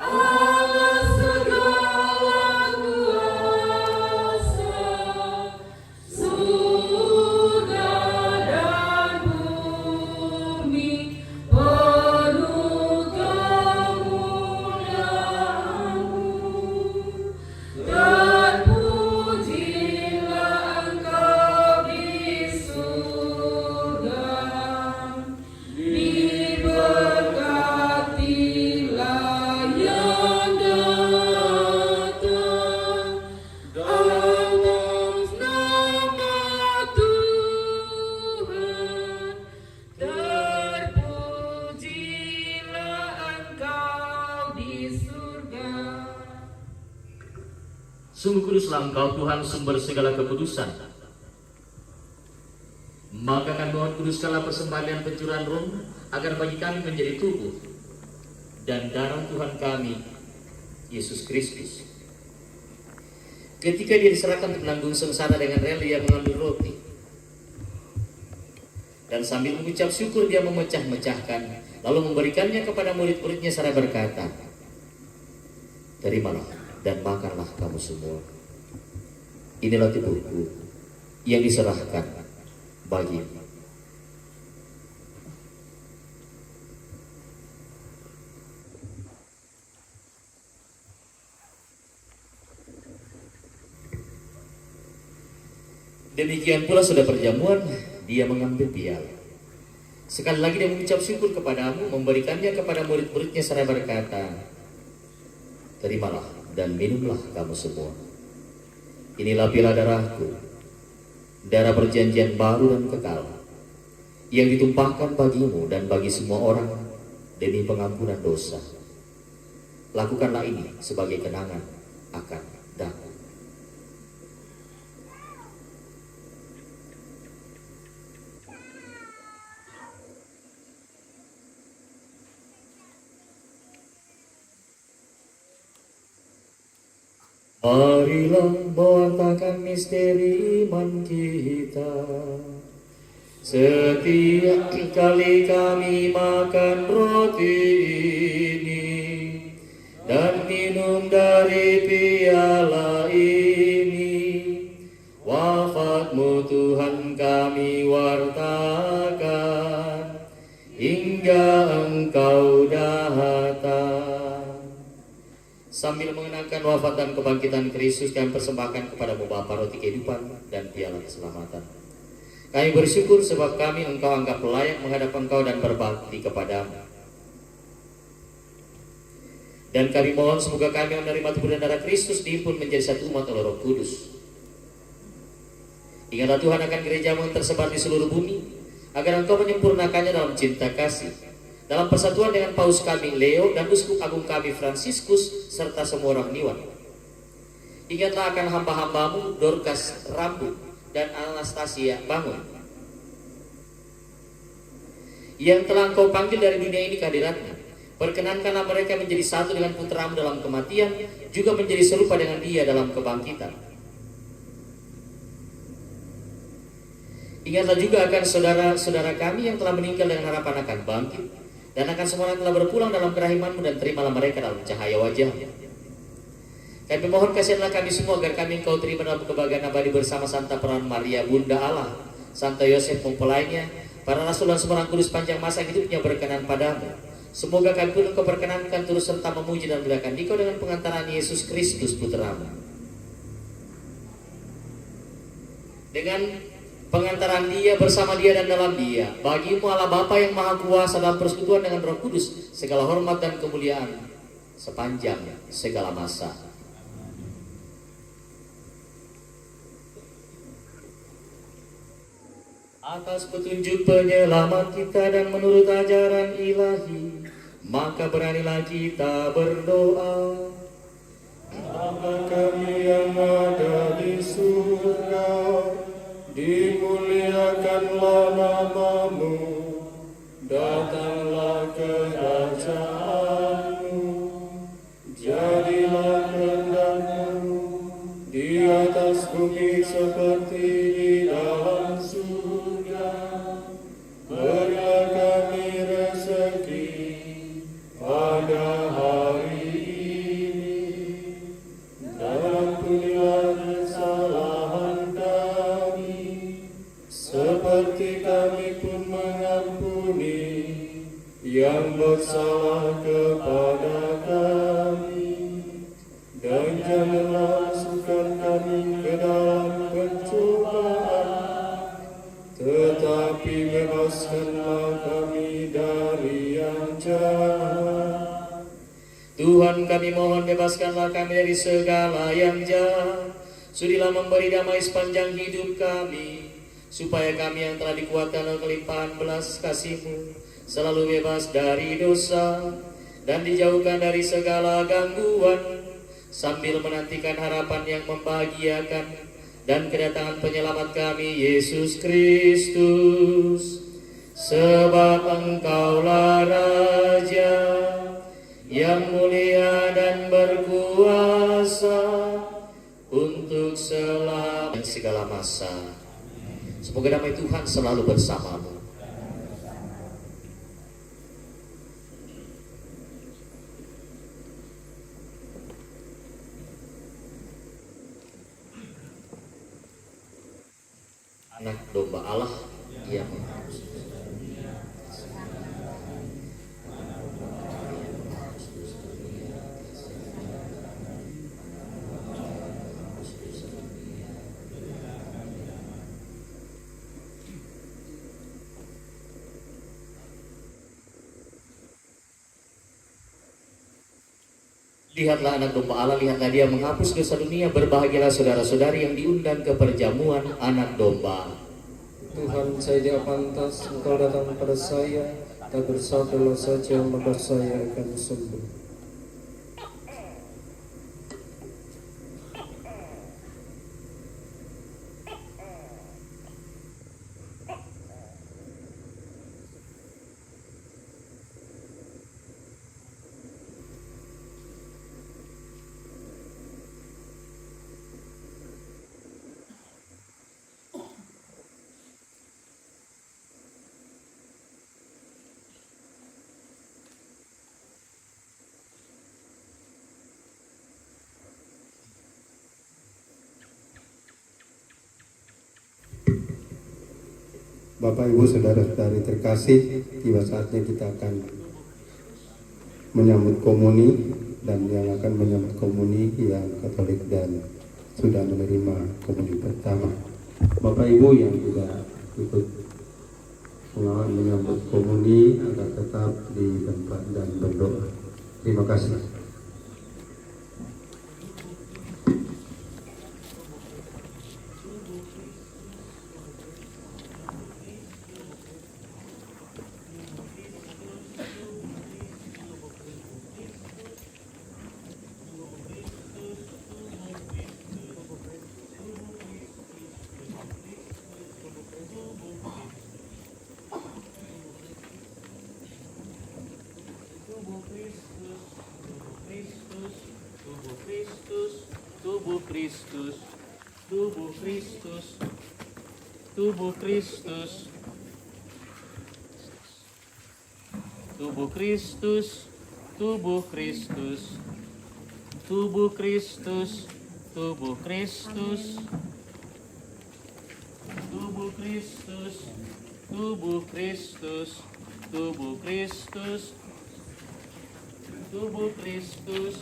Allah segala kuasa, surga dan bumi penuh kemuliaan-Mu, dan pujilah Engkau di surga, diberkatilah yang datang dalam nama Tuhan, terpujilah Engkau di surga. Sungguh kuduslah Engkau Tuhan, sumber segala kekudusan. Maka kami mohon kuduskanlah persembahan dan pencurahan roh, agar bagi kami menjadi tubuh dan darah Tuhan kami, Yesus Kristus. Ketika Dia diserahkan untuk menanggung sengsara dengan rela, Dia mengambil roti. Dan sambil mengucap syukur Dia memecah-mecahkan, lalu memberikannya kepada murid-muridnya seraya berkata, "Terimalah dan makanlah kamu semua. Inilah tubuhku yang diserahkan bagimu." Demikian pula sudah perjamuan, Dia mengambil piala. Sekali lagi Dia mengucap syukur kepadamu, memberikannya kepada murid-muridnya seraya berkata, "Terimalah dan minumlah kamu semua. Inilah piala darahku, darah perjanjian baru dan kekal, yang ditumpahkan bagimu dan bagi semua orang demi pengampunan dosa. Lakukanlah ini sebagai kenangan akan aku." Marilah mewartakan misteri iman kita. Setiap kali kami makan roti ini dan minum dari piala ini, wafat-Mu Tuhan kami wartakan hingga Engkau datang. Sambil mengenangkan wafat dan kebangkitan Kristus, kami persembahkan kepada-Mu Bapa roti kehidupan dan piala keselamatan. Kami bersyukur sebab kami Engkau anggap layak menghadap Engkau dan berbakti kepada-Mu. Dan kami mohon semoga kami menerima tubuh dan darah Kristus dihimpun menjadi satu umat oleh Roh Kudus. Ingatlah Tuhan akan gereja-Mu yang tersebar di seluruh bumi, agar Engkau menyempurnakannya dalam cinta kasih, dalam persatuan dengan Paus kami Leo dan Uskup Agung kami Fransiskus serta semua orang Niwan. Ingatlah akan hamba-hamba-Mu Dorcas Rambung dan Anastasia Bangun. yang telah Engkau panggil dari dunia ini kehadirannya. Perkenankanlah mereka menjadi satu dengan putra-Mu dalam kematian, juga menjadi serupa dengan Dia dalam kebangkitan. Ingatlah juga akan saudara-saudara kami yang telah meninggal dengan harapan akan bangkit, dan akan semua yang telah berpulang dalam kerahiman-Mu, dan terimalah mereka dalam cahaya wajah-Mu. Kami mohon kasihanlah kami semua agar kami Engkau terima dalam kebahagiaan abadi bersama Santa Perawan Maria Bunda Allah, Santa Yosef mempelainya, para rasul dan semua orang kudus panjang masa hidupnya berkenan padamu. Semoga kami pun Engkau perkenankan turut serta memuji dan memuliakan Dikau dengan pengantaran Yesus Kristus Putra-Mu. Dengan pengantaran Dia, bersama Dia dan dalam Dia, bagi-Mu Allah Bapa yang Maha Kuasa dalam persekutuan dengan Roh Kudus, segala hormat dan kemuliaan sepanjang segala masa. Atas petunjuk penyelamat kita dan menurut ajaran ilahi, maka beranilah kita berdoa. Bapa kami yang ada di surga, dimuliakanlah nama-Mu, datanglah kerajaan-Mu, jadilah kehendak-Mu di atas bumi seperti di dalam surga. Berilah kami rezeki pada hari ini, dan ampunilah kesalahan kami, seperti kami pun mengampuni yang bersalah kepada kami. Dan janganlah masukkan kami ke dalam pencobaan, tetapi bebaskanlah kami dari yang jahat. Tuhan, kami mohon bebaskanlah kami dari segala yang jahat. Sudilah memberi damai sepanjang hidup kami, supaya kami yang telah dikuatkan oleh kelimpahan belas kasih-Mu selalu bebas dari dosa dan dijauhkan dari segala gangguan, sambil menantikan harapan yang membahagiakan dan kedatangan penyelamat kami, Yesus Kristus. Sebab Engkaulah Raja yang mulia dan berkuasa untuk selama segala masa. Semoga damai Tuhan selalu bersamamu. Anak domba Allah yang menghapus Lihatlah anak domba Allah, lihatlah Dia menghapus dosa dunia. Berbahagialah saudara-saudari yang diundang ke perjamuan anak domba. Tuhan, saya tidak pantas Engkau datang kepada saya, tak bersabdalah saja maka saya akan sembuh. Bapak, Ibu, Saudara-saudari terkasih, tiba saatnya kita akan menyambut komuni, dan yang akan menyambut komuni yang Katolik dan sudah menerima komuni pertama. Bapak Ibu yang juga ikut mengawal menyambut komuni agar tetap di tempat dan berdoa. Terima kasih. tubuh Kristus, tubuh Kristus, tubuh Kristus, tubuh Kristus, tubuh Kristus, tubuh Kristus, tubuh Kristus, tubuh Kristus, tubuh Kristus, tubuh Kristus, tubuh Kristus,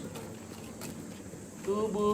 tubuh